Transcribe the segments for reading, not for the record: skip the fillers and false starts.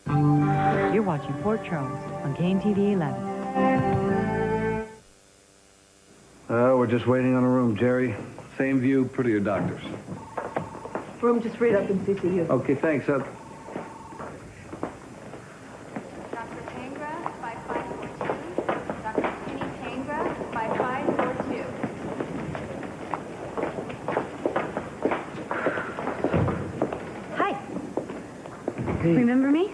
You're watching Port Charles on KMTV 11. We're just waiting on a room, Jerry. Same view, prettier doctors. Room just freed up in CCU. Okay, thanks. Dr. Tangra, 5542. Dr. Kenny Tangra, 5542. Hi. Hey, Remember me?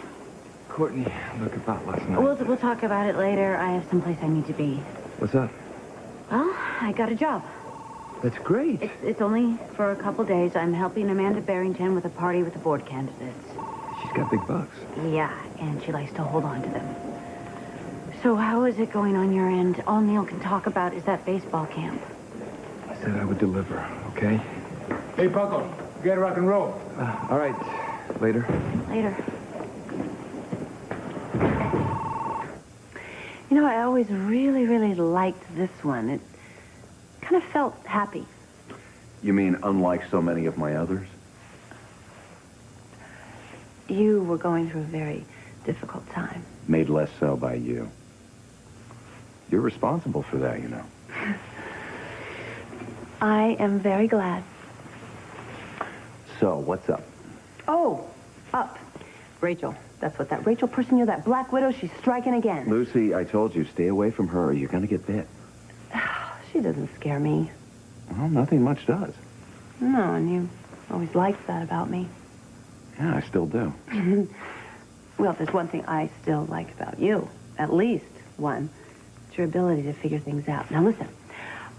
Courtney, look about last night. We'll talk about it later. I have someplace I need to be. What's up? Well, I got a job. That's great. It's only for a couple days. I'm helping Amanda Barrington with a party with the board candidates. She's got big bucks. Yeah, and she likes to hold on to them. So how is it going on your end? All Neil can talk about is that baseball camp. I said I would deliver, okay? Hey, Puckle, you gotta rock and roll. All right. Later. Later. You know, I always really, really liked this one. It kind of felt happy. You mean unlike so many of my others? You were going through a very difficult time. Made less so by you. You're responsible for that, you know. I am very glad. So, what's up? Oh, up. Rachel. That's what that Rachel person, you know, that Black Widow, she's striking again. Lucy, I told you, stay away from her or you're gonna get bit. She doesn't scare me. Well, nothing much does. No, and you always liked that about me. Yeah, I still do. Well, if there's one thing I still like about you, at least one, it's your ability to figure things out. Now, listen,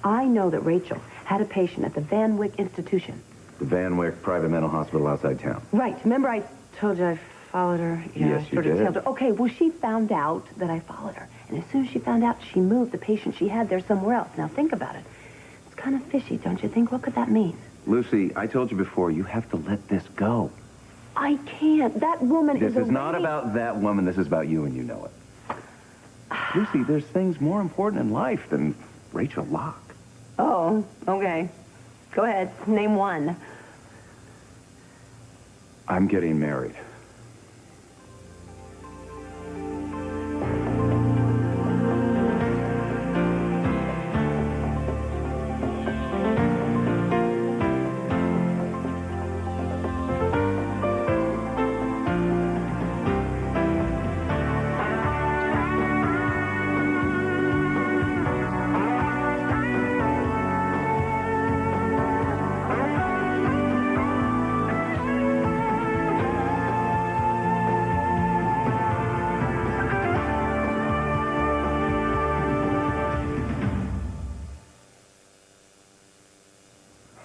I know that Rachel had a patient at the Van Wyck Institution. The Van Wyck Private Mental Hospital outside town. Right. Remember I told you I followed her? Yes, you did. Tailed her. Okay, well, she found out that I followed her. And as soon as she found out, she moved the patient she had there somewhere else. Now, think about it. It's kind of fishy, don't you think? What could that mean? Lucy, I told you before, you have to let this go. I can't. That woman This is a is not really- about that woman. This is about you, and you know it. Lucy, there's things more important in life than Rachel Locke. Oh, okay. Go ahead. Name one. I'm getting married.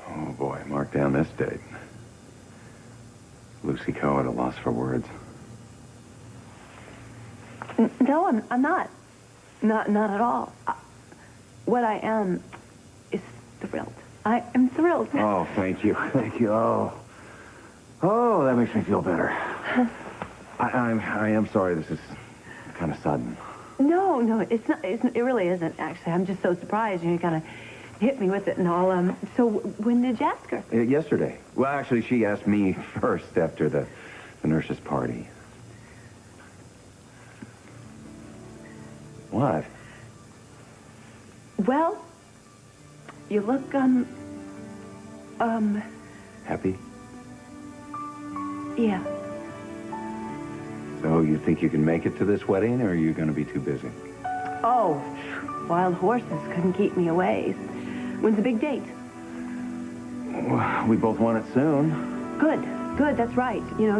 Oh, boy, mark down this date. Lucy Coe at a loss for words. No, I'm not. Not at all. What I am is thrilled. I am thrilled. Oh, thank you. Thank you. Oh, that makes me feel better. I am sorry this is kind of sudden. No, it's not. It really isn't, actually. I'm just so surprised. You kind of hit me with it and all. So when did you ask her? Yesterday. Well, actually, she asked me first after the nurse's party. What? Well, you look, Happy? yeah. So you think you can make it to this wedding, or are you going to be too busy? Oh, wild horses couldn't keep me away. When's the big date? Well, we both want it soon. Good, that's right. You know,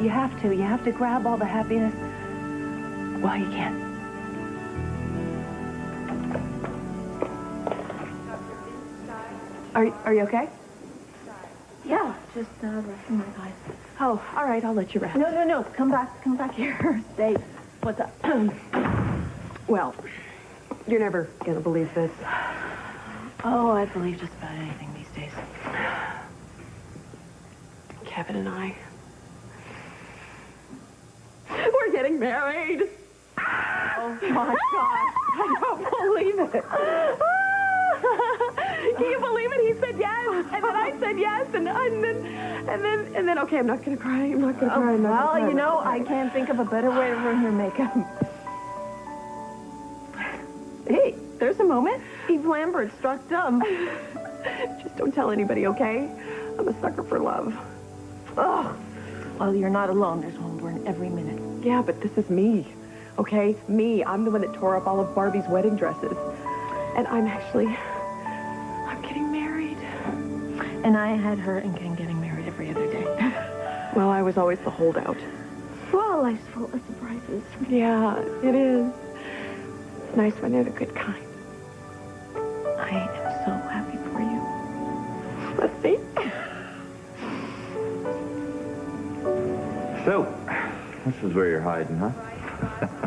you have to grab all the happiness while you can. Are you okay? Yeah, just resting my eyes. Oh, all right, I'll let you rest. No. Come back here. Stay. What's up? Well, you're never gonna believe this. Oh, I believe just about anything these days. Kevin and I, we're getting married. Oh my gosh, I don't believe it. Can you believe it? He said yes, and then I said yes, and then. Okay, I'm not gonna cry. I'm not gonna cry. Well, you know, I can't think of a better way to ruin your makeup. Hey, there's a moment. Eve Lambert struck dumb. Just don't tell anybody, okay? I'm a sucker for love. Oh, well, you're not alone. There's one born every minute. Yeah, but this is me, okay? Me. I'm the one that tore up all of Barbie's wedding dresses. And I'm getting married. And I had her and Ken getting married every other day. Well, I was always the holdout. Well, life's full of surprises. Yeah, it is. It's nice when they're the good kind. I am so happy for you. Let's see. So, this is where you're hiding, huh?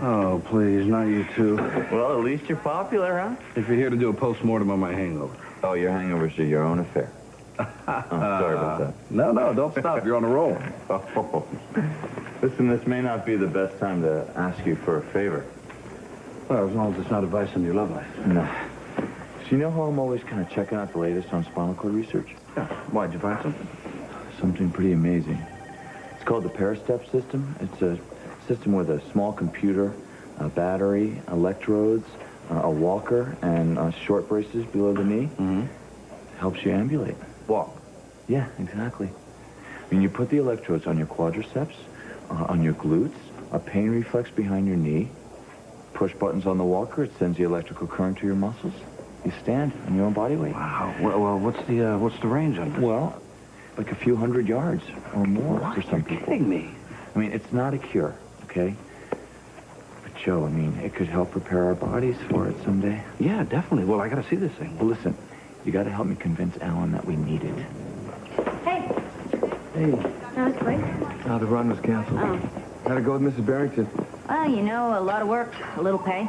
Oh, please, not you two. Well, at least you're popular, huh? If you're here to do a post-mortem on my hangover. Oh, your hangovers are your own affair. Sorry about that. No, don't stop. You're on a roll. Oh. Listen, this may not be the best time to ask you for a favor. Well, as long as it's not advice on your love life. No. So you know how I'm always kind of checking out the latest on spinal cord research? Yeah. Why, did you find something? Something pretty amazing. It's called the Parastep system. It's a system with a small computer, a battery, electrodes, a walker, and short braces below the knee. Mm-hmm. Helps you ambulate. Walk. Yeah, exactly. I mean, you put the electrodes on your quadriceps, on your glutes, a pain reflex behind your knee, push buttons on the walker, it sends the electrical current to your muscles. You stand on your own body weight. Wow. Well, what's the range on this? Well, like a few hundred yards or more What? for some You're people. kidding me. I mean, it's not a cure, okay? But, Joe, I mean, it could help prepare our bodies for it someday. Yeah, definitely. Well, I got to see this thing. Well, listen, you got to help me convince Alan that we need it. Hey, Hey, that was quick. the run was canceled. Oh. Had to go with Mrs. Barrington. Well, you know, a lot of work, a little pay.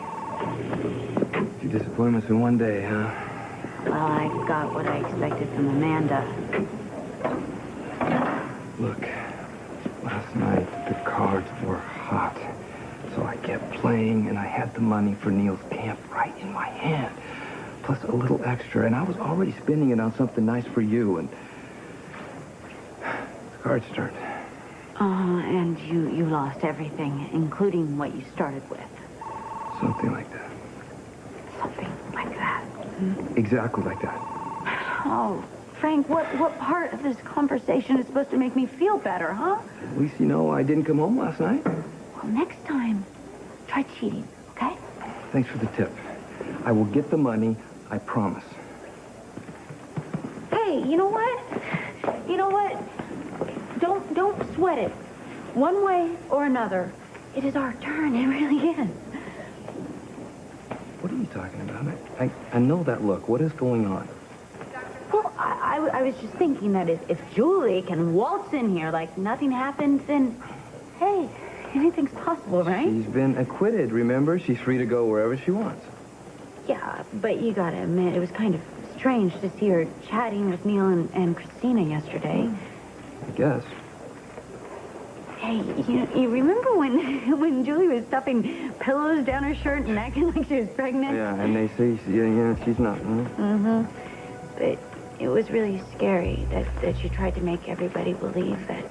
2 disappointments in one day, huh? Well, I got what I expected from Amanda. Look, last night the cards were hot. So I kept playing, and I had the money for Neil's camp right in my hand. Plus a little extra, and I was already spending it on something nice for you, and the cards turned. And you lost everything, including what you started with. Something like that. Something like that. Exactly like that. Oh, Frank, what part of this conversation is supposed to make me feel better, huh? At least you know I didn't come home last night. Well, next time, try cheating, okay? Thanks for the tip. I will get the money, I promise. Hey, you know what? Don't sweat it. One way or another, it is our turn. It really is. What are you talking about? I know that look. What is going on? Well, I was just thinking that if Julie can waltz in here like nothing happened, then, hey, anything's possible, right? She's been acquitted, remember? She's free to go wherever she wants. Yeah, but you gotta admit, it was kind of strange to see her chatting with Neil and Christina yesterday. I guess. Hey, you remember when Julie was stuffing pillows down her shirt and acting like she was pregnant? Yeah, and they say, she's not. Huh? Mm-hmm. But it was really scary that you tried to make everybody believe that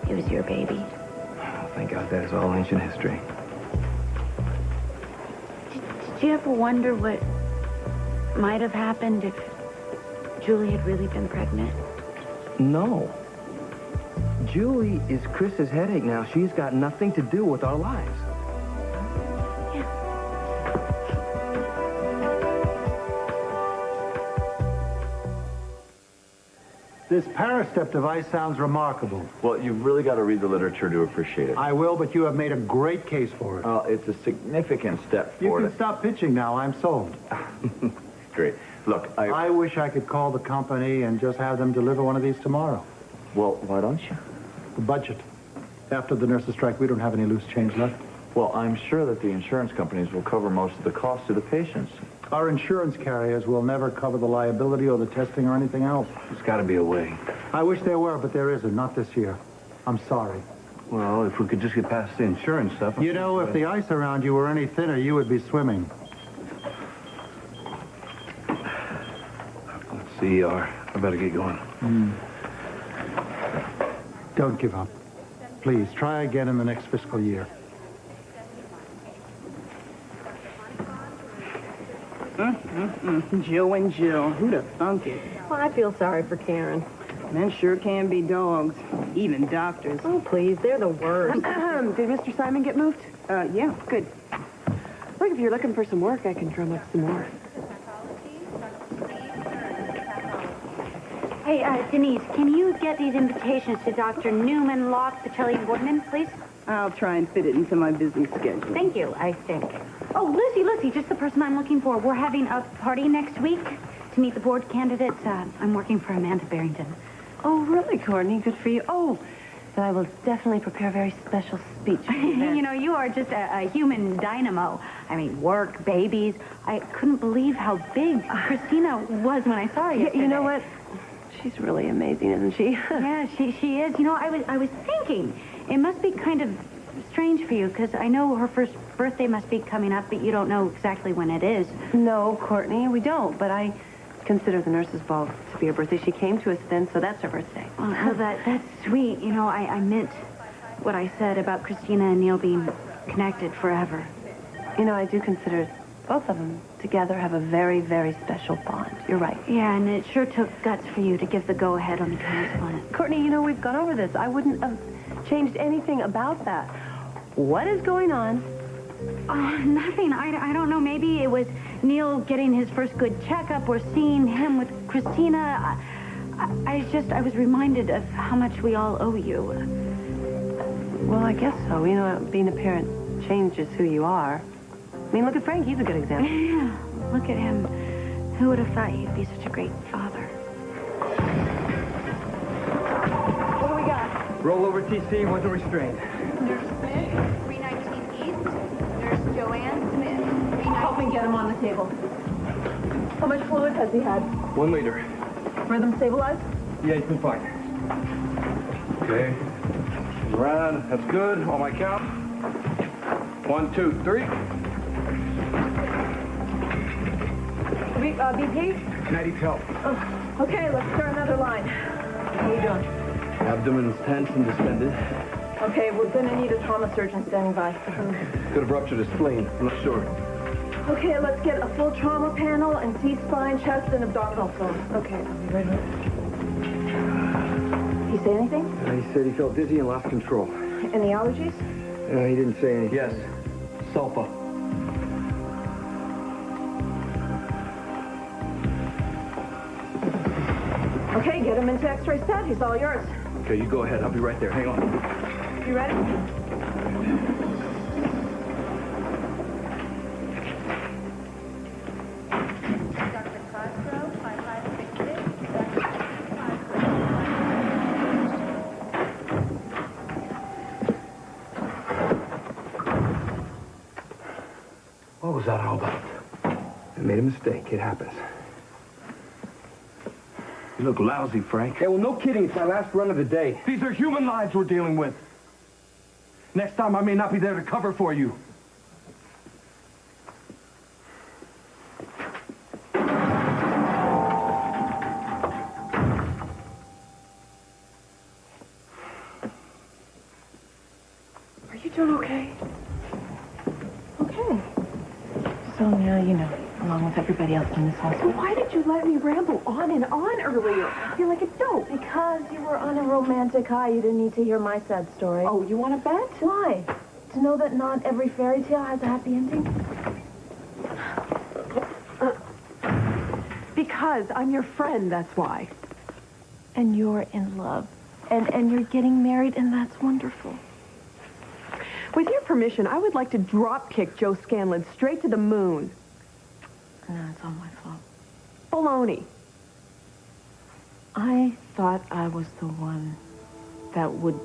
it was your baby. Oh, thank God that is all ancient history. Did you ever wonder what might have happened if Julie had really been pregnant? No. Julie is Chris's headache now. She's got nothing to do with our lives. Yeah. This Parastep device sounds remarkable. Well, you've really got to read the literature to appreciate it. I will, but you have made a great case for it. It's a significant step You forward. can stop pitching now. I'm sold. Great. Look, I wish I could call the company and just have them deliver one of these tomorrow. Well, why don't you? The budget. After the nurses' strike, we don't have any loose change left. Well, I'm sure that the insurance companies will cover most of the cost to the patients. Our insurance carriers will never cover the liability or the testing or anything else. There's got to be a way. I wish there were, but there isn't. Not this year. I'm sorry. Well, if we could just get past the insurance stuff. You know, if the ice around you were any thinner, you would be swimming. CER. I better get going. Don't give up. Please, try again in the next fiscal year. Joe and Jill. Who'd have thunk it? Well, I feel sorry for Karen. Men sure can be dogs. Even doctors. Oh, please, they're the worst. Did Mr. Simon get moved? Yeah, good. Look, if you're looking for some work, I can drum up some more. Hey, Denise, can you get these invitations to Dr. Newman, Locke, Pacelli, and Woodman, please? I'll try and fit it into my busy schedule. Thank you, I think. Oh, Lucy, just the person I'm looking for. We're having a party next week to meet the board candidates. I'm working for Amanda Barrington. Oh, really, Courtney? Good for you. Oh, then I will definitely prepare a very special speech. You know, you are just a human dynamo. I mean, work, babies. I couldn't believe how big Christina was when I saw her yesterday. You know what? She's really amazing, isn't she? Yeah, she is. You know, I was thinking it must be kind of strange for you because I know her first birthday must be coming up, but you don't know exactly when it is. No, Courtney, we don't. But I consider the nurses' ball to be her birthday. She came to us then, so that's her birthday. Oh, that's sweet. You know, I meant what I said about Christina and Neil being connected forever. You know, I do consider both of them together have a very, very special bond. You're right. Yeah, and it sure took guts for you to give the go-ahead on the transplant. Courtney, you know, we've gone over this. I wouldn't have changed anything about that. What is going on? Nothing. I don't know. Maybe it was Neil getting his first good checkup or seeing him with Christina. I was reminded of how much we all owe you. Well, I guess so. You know, being a parent changes who you are. I mean, look at Frank. He's a good example. Yeah, look at him. Who would have thought he'd be such a great father? What do we got? Rollover TC wasn't restrained. Nurse Smith, 319 East. Nurse Joanne Smith, 319. Help me get him on the table. How much fluid has he had? 1 liter. Rhythm stabilized? Yeah, he's been fine. Okay. Around. That's good. On my count. 1, 2, 3. BP? 90 help. Okay, let's start another line. How are you doing? Abdomen's tense and distended. Okay, we're gonna need a trauma surgeon standing by. Could have ruptured his spleen. I'm not sure. Okay, let's get a full trauma panel and see spine, chest, and abdominal flow. Okay, I'll be right with you. He say anything? He said he felt dizzy and lost control. Any allergies? He didn't say anything. Yes. Sulfa. Okay, get him into X-ray set. He's all yours. Okay, you go ahead. I'll be right there. Hang on. You ready? Dr. Castro, 5566. What was that all about? I made a mistake. It happens. You look lousy, Frank. Hey, well, no kidding. It's my last run of the day. These are human lives we're dealing with. Next time I may not be there to cover for you. Are you doing okay? Okay. So now you know, along with everybody else in this hospital. Why did you let me ramble on and on earlier? I feel like a dope. Because you were on a romantic high. You didn't need to hear my sad story. Oh, you want to bet? Why? To know that not every fairy tale has a happy ending? Because I'm your friend, that's why. And you're in love. And you're getting married, and that's wonderful. With your permission, I would like to drop kick Joe Scanlon straight to the moon. No, it's all my fault. Baloney. I thought I was the one that would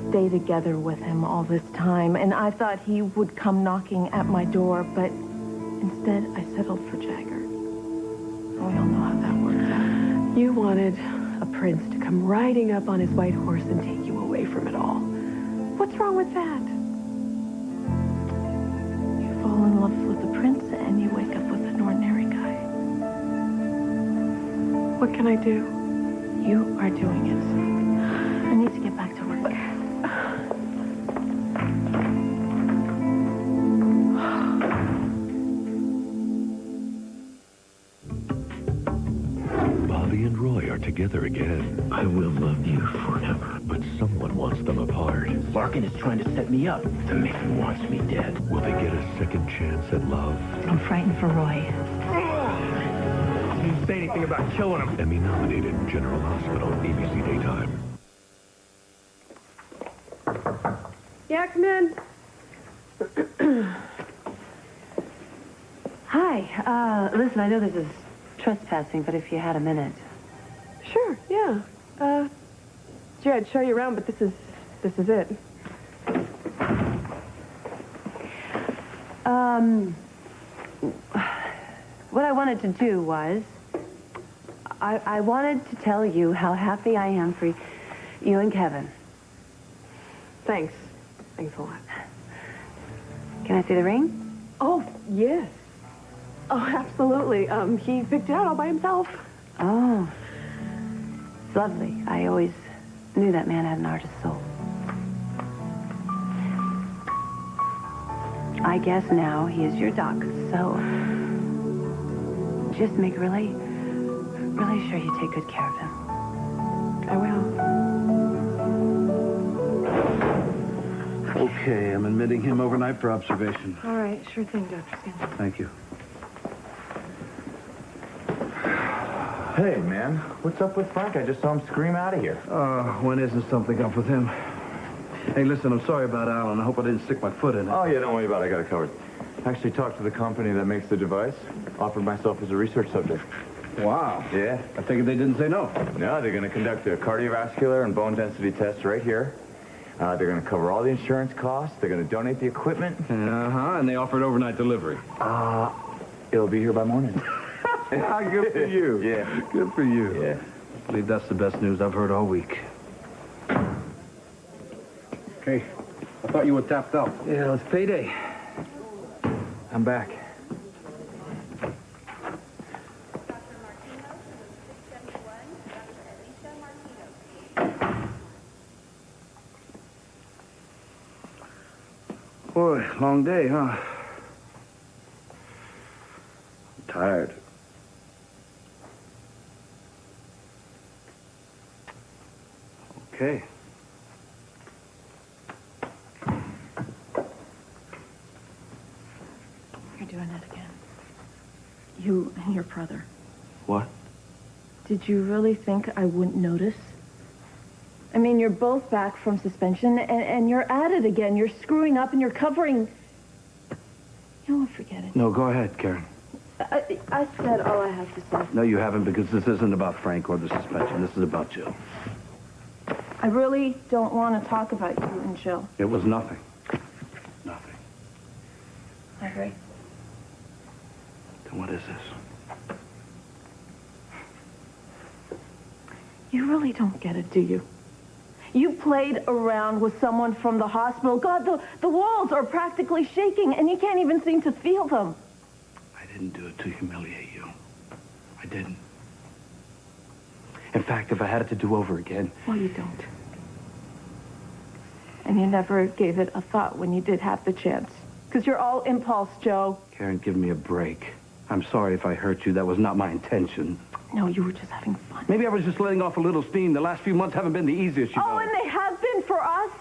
stay together with him all this time, and I thought he would come knocking at my door, but instead I settled for Jagger. We all know how that works out. You wanted a prince to come riding up on his white horse and take you away from it all. What's wrong with that? You fall in love with the prince, and you wake up with an ordinary guy. What can I do? You are doing it. I need to get back to work. Bobby and Roy are together again. I will love you forever. But someone wants them apart. Larkin is trying to set me up. The man wants me dead. Will they get a second chance at love? I'm frightened for Roy. Didn't say anything about killing him. Emmy-nominated General Hospital, ABC Daytime. Yeah, come in. Hi. Listen, I know this is trespassing, but if you had a minute. Sure, yeah. Gee, I'd show you around, but this is it. What I wanted to do was, I wanted to tell you how happy I am for you and Kevin. Thanks. Thanks a lot. Can I see the ring? Oh, yes. Oh, absolutely. He picked it out all by himself. Oh. It's lovely. I always knew that man had an artist's soul. I guess now he is your doc, so just make really sure you take good care of him. I will. Okay, I'm admitting him overnight for observation. All right, sure thing, Dr. Scanlon. Thank you. Hey, man, what's up with Frank? I just saw him scream out of here. When isn't something up with him? Hey, listen, I'm sorry about Alan. I hope I didn't stick my foot in it. Oh, yeah, don't worry about it. I got it covered. Actually talked to the company that makes the device. Offered myself as a research subject. Wow. Yeah. I figured they didn't say no. No, they're going to conduct a cardiovascular and bone density test right here. They're going to cover all the insurance costs. They're going to donate the equipment. Uh-huh, and they offered overnight delivery. It'll be here by morning. Good for you. Yeah. Good for you. Yeah. I believe that's the best news I've heard all week. Okay. I thought you were tapped out. Yeah, it's payday. I'm back. Boy, long day, huh? I'm tired. Okay. You're doing it again. You and your brother. What? Did you really think I wouldn't notice? I mean, you're both back from suspension, and you're at it again. You're screwing up, and you're covering... You know what, forget it. No, go ahead, Karen. I said all I have to say. No, you haven't, because this isn't about Frank or the suspension. This is about Jill. I really don't want to talk about you and Jill. It was nothing. Nothing. I agree. Then what is this? You really don't get it, do you? You played around with someone from the hospital. God, the walls are practically shaking, and you can't even seem to feel them. I didn't do it to humiliate you. I didn't. In fact, if I had it to do over again... Well, you don't. And you never gave it a thought when you did have the chance. Because you're all impulse, Joe. Karen, give me a break. I'm sorry if I hurt you. That was not my intention. No, you were just having fun. Maybe I was just letting off a little steam. The last few months haven't been the easiest, you know. Oh, and they have been for us.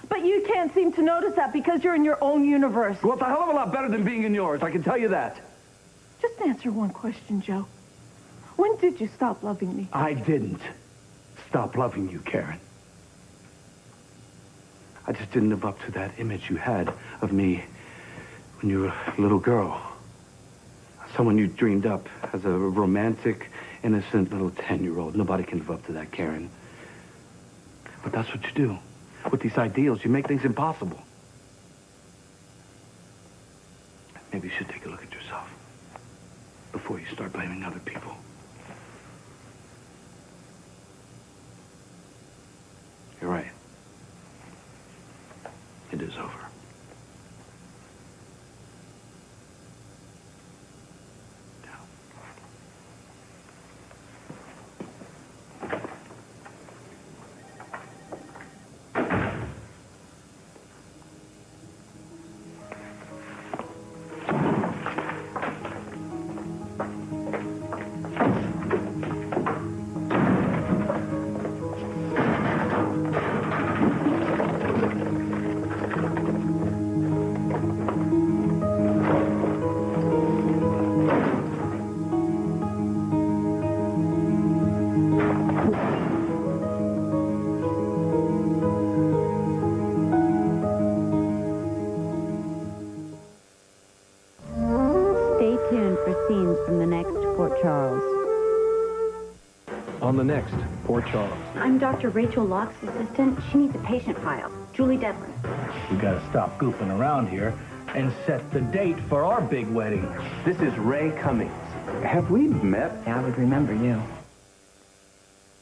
But you can't seem to notice that because you're in your own universe. Well, it's a hell of a lot better than being in yours. I can tell you that. Just answer one question, Joe. When did you stop loving me? I didn't stop loving you, Karen. I just didn't live up to that image you had of me when you were a little girl. Someone you dreamed up as a romantic, innocent little 10-year-old. Nobody can live up to that, Karen. But that's what you do. With these ideals, you make things impossible. Maybe you should take a look at yourself before you start blaming other people. You're right. It is over. on the next Port Charles. I'm Dr. Rachel Locke's assistant. She needs a patient file. Julie Devlin. We gotta stop goofing around here and set the date for our big wedding. This is Ray Cummings. Have we met? I would remember you.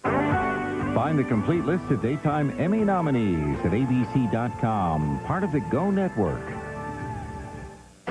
Find the complete list of daytime Emmy nominees at abc.com, part of the Go Network.